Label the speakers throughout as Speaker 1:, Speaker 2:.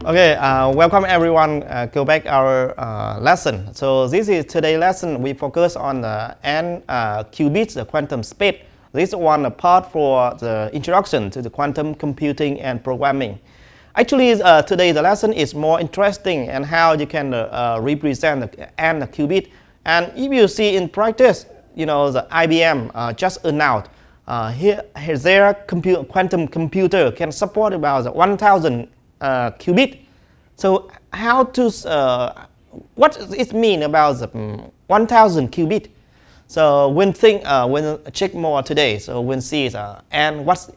Speaker 1: Okay, welcome everyone. Go back our lesson. So this is today's lesson. We focus on the n qubits, the quantum space. This one a part for the introduction to the quantum computing and programming. Actually, today the lesson is more interesting and how you can represent the n qubit. And if you see in practice, you know the IBM just announced their quantum computer can support about 1,000 qubit. So how to what it mean about the 1,000 qubit? So when check more today, so we'll see and what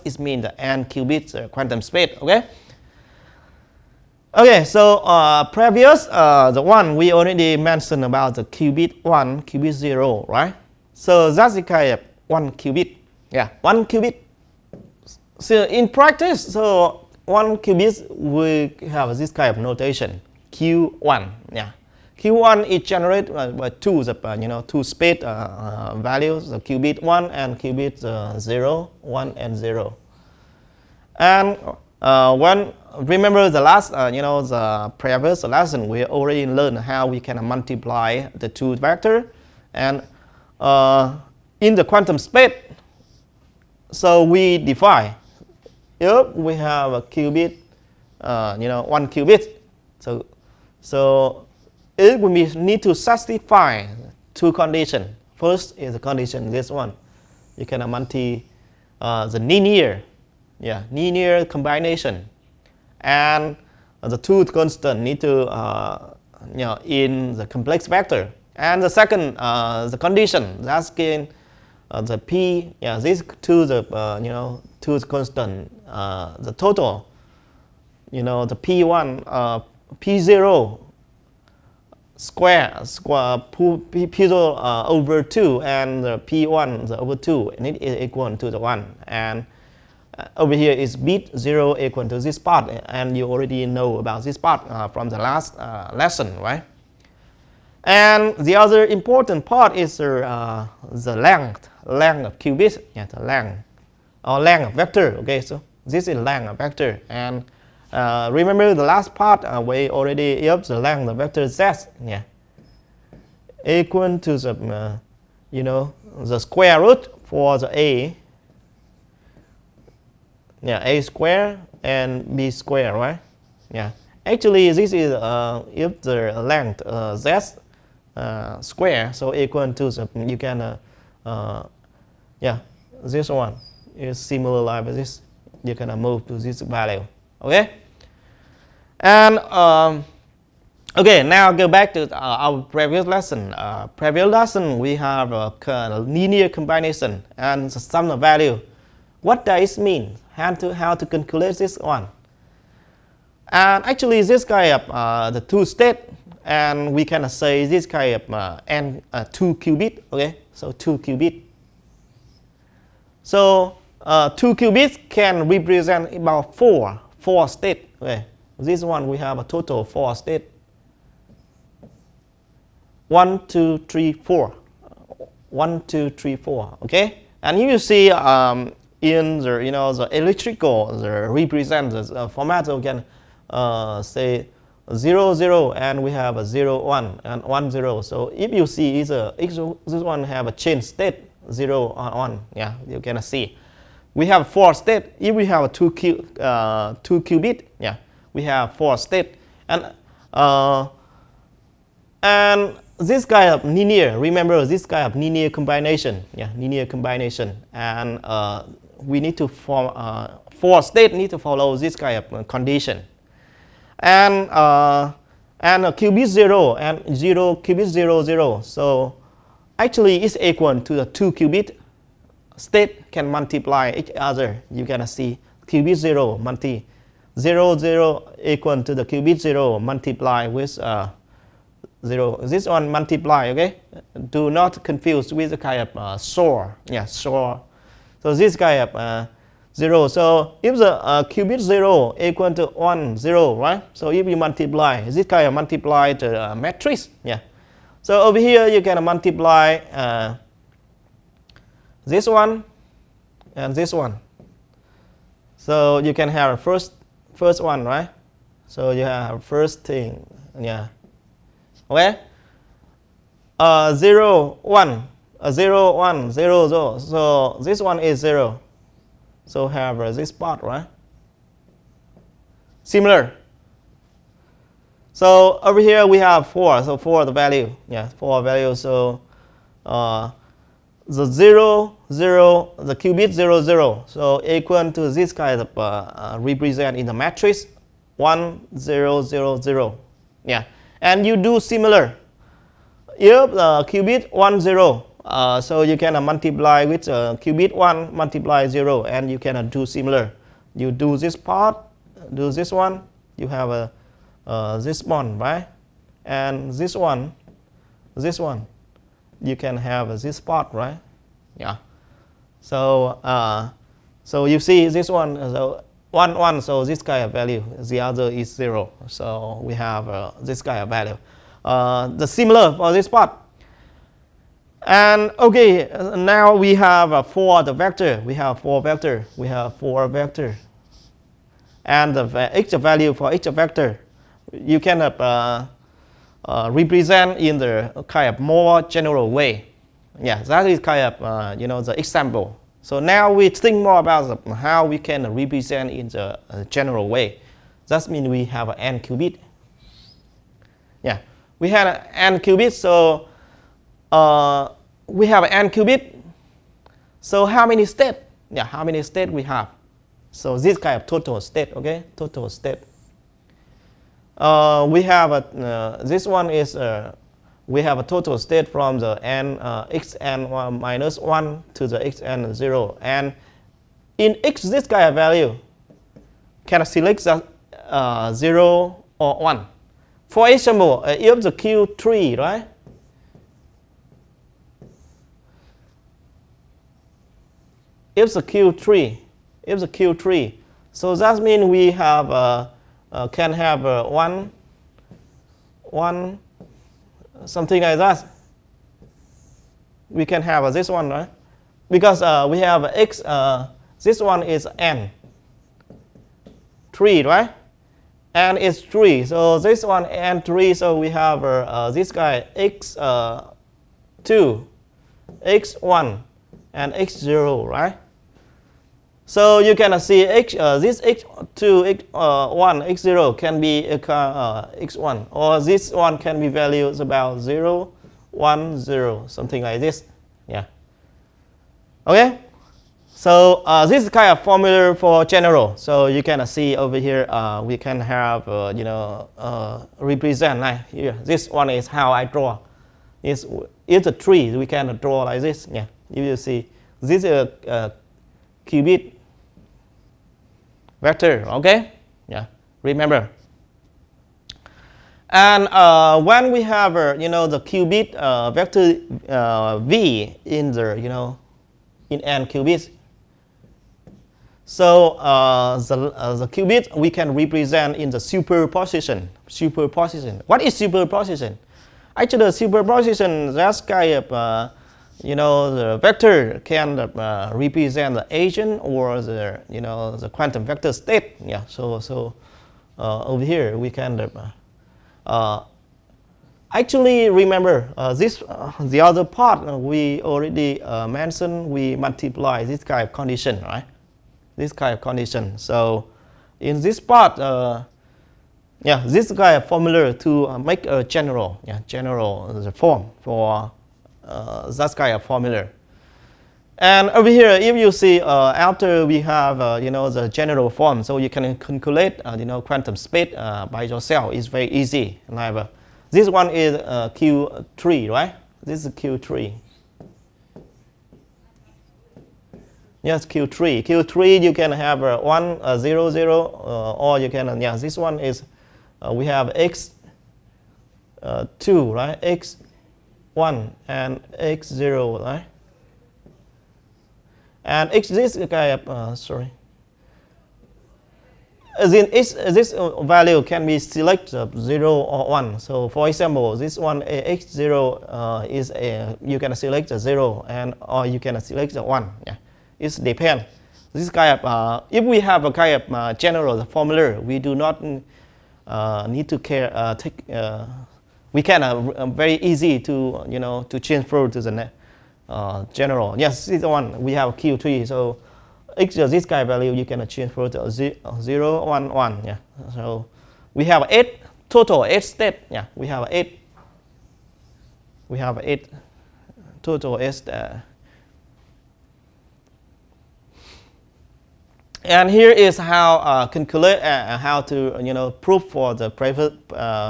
Speaker 1: it mean the n qubit quantum space. Okay, so previous the one we already mentioned about the qubit 1, qubit 0, right? So that's the kind of 1 qubit. Yeah, 1 qubit. So in practice, so 1 qubit we have this kind of notation Q1. Yeah, Q1 is generated by two two space values, the qubit 1 and qubit 0, 1 and 0. And when remember the last the previous lesson, we already learned how we can multiply the two vector and in the quantum space. So we define if we have a qubit, 1 qubit. So it we need to satisfy two conditions. First is the condition this one. You can the linear combination, and the two constant need to in the complex vector. And the second the condition that's again the p, these two two constant, the total, the p1 p0 square p0 over 2 and the p1 over 2, and it is equal to the 1. And over here is bit 0 equal to this part, and you already know about this part from the last lesson, right? And the other important part is the length of qubits, the length or length of vector. Okay, so this is length of vector. And remember the last part we already have the length of vector z, equal to the the square root for the a, a square and b square, right? Actually this is if the length z square, so equal to the, you can this one is similar like this. You can move to this value. Okay, and okay, now go back to our previous lesson. Previous lesson we have a linear combination and the sum of value. What does it mean? How to calculate this one? And actually this kind of the two state, and we can say this kind of n 2 qubit. Okay, so 2 qubit. So 2 qubits can represent about four states. Okay, this one we have a total 4 states. 1, 2, 3, 4. 1, 2, 3, 4. Okay, and you see in the the electrical represent the format, we can say 0, 0, and we have a 0, 1 and 1, 0. So if you see this one have a change state 0 1, you can see we have 4 states. If we have a 2 qubit, we have 4 states. And this kind of linear, remember this kind of linear combination, linear combination, and we need to form 4 states need to follow this kind of condition. And qubit 0 and 0 qubit 0 0, so actually it's equal to the 2 qubit state can multiply each other. You can see qubit 0 0 0 equal to the qubit 0 multiply with 0. This one multiply. Okay, do not confuse with the kind of SOR. SOR. So this kind of 0. So if the qubit 0 equal to 1 0, right? So if you multiply this kind of multiply the matrix, So over here you can multiply this one and this one. So you can have first one, right? So you have first thing, yeah. Okay. 0, 1, 0, 1, 0, 0. So this one is 0. So have this part, right? Similar. So over here we have 4. So 4 the value. Yeah, 4 value. So the 0, 0, the qubit 0, 0. So equal to this kind of represent in the matrix 1, 0, 0, 0. Yeah. And you do similar. If the qubit 1, 0, so you can multiply with qubit 1, multiply 0, and you can do similar. You do this part, do this one, you have this one, right? And this one, you can have this part, right? Yeah. So so you see this one, so 1, 1, so this kind of value. The other is 0. So we have this kind of value. The similar for this part. And okay, now we have for the vector. We have 4 vector. We have 4 vector. And each value for each vector, you can represent in the kind of more general way. Yeah, that is kind of the example. So now we think more about how we can represent in the general way. That means we have an n qubit. Yeah, we had an n qubit. So we have an n qubit. So how many states? Yeah, how many states we have? So this kind of total state. Okay, total state. We have this one is we have a total state from the n xn minus 1 to the xn 0, and in x this kind of value can select the 0 or 1. For example, if the Q3, right? If the Q3, so that means we have can have 1, something like that. We can have this one, right? Because we have x, this one is n, 3, right? And it's 3. So this one n 3. So we have this guy x2, x1, and x0, right? So you can see this x2, x1, x0 can be x1, or this one can be values about 0, 1, 0, something like this. Yeah. Okay. So this is kind of formula for general. So you can see over here we can have represent like here. This one is how I draw. It's a tree. We can draw like this. Yeah. You will see this is a qubit vector. Okay. Yeah. Remember. And when we have the qubit vector v in the in n qubits, so the qubit we can represent in the superposition. Superposition. What is superposition? Actually, the superposition, that's kind of the vector can represent the agent or the the quantum vector state. Yeah. So over here we can actually remember this the other part we already mentioned. We multiply this kind of condition, right? This kind of condition. So in this part, this kind of formula to make a general, the form for that kind of formula. And over here, if you see after we have the general form, so you can calculate quantum space by yourself. It's very easy. This one is Q3, right? This is Q3. Yes, Q3. Q3 you can have 1, 0, 0, or you can this one is we have x2, right? x1 and x0, right? And this kind of this value can be selected 0 or 1. So for example, this one x0 is you can select a 0 and or you can select a 1. Yeah, it depends. This kind of if we have a kind of general formula, we do not need to we can very easy to to transfer to the general. Yes, this is the one we have Q3. So this guy value you can transfer to 0, 1, 1. Yeah. So we have 8 total 8 state. Yeah, we have 8. We have 8 total 8. And here is how calculate how to prove for the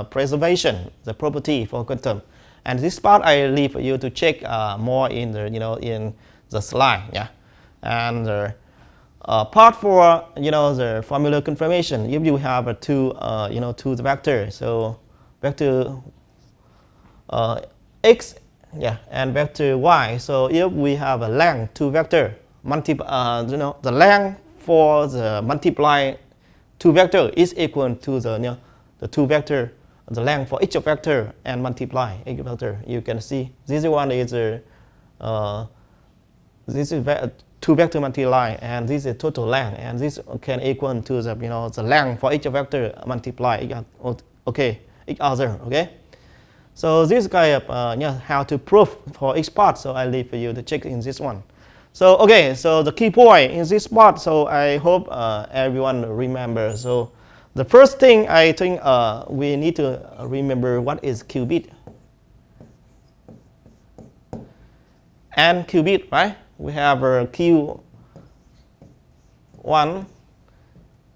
Speaker 1: preservation, the property for quantum. And this part I leave for you to check more in the in the slide. Yeah. And the part for the formula confirmation. If you have a two two vector, so vector x, yeah, and vector y. So if we have a length two vector, the length for the multiply two vector is equal to the two vector, the length for each vector and multiply each vector. You can see this one is this is two vector multiply, and this is total length, and this can equal to the the length for each vector multiply each other. Okay. So this guy how to prove for each part. So I leave for you to check in this one. So okay, so the key point in this part, so I hope everyone remember. So the first thing I think we need to remember what is qubit and qubit, right? We have Q1,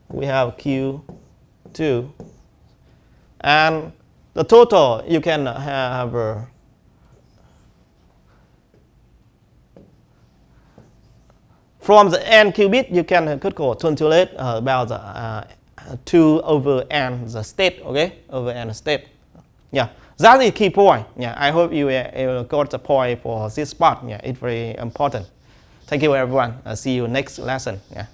Speaker 1: we have Q2, and the total you can have from the n qubit, you can calculate about the 2 over n, the state, okay, over n state. Yeah, that is key point. Yeah, I hope you got the point for this part. Yeah, it's very important. Thank you, everyone. See you next lesson. Yeah.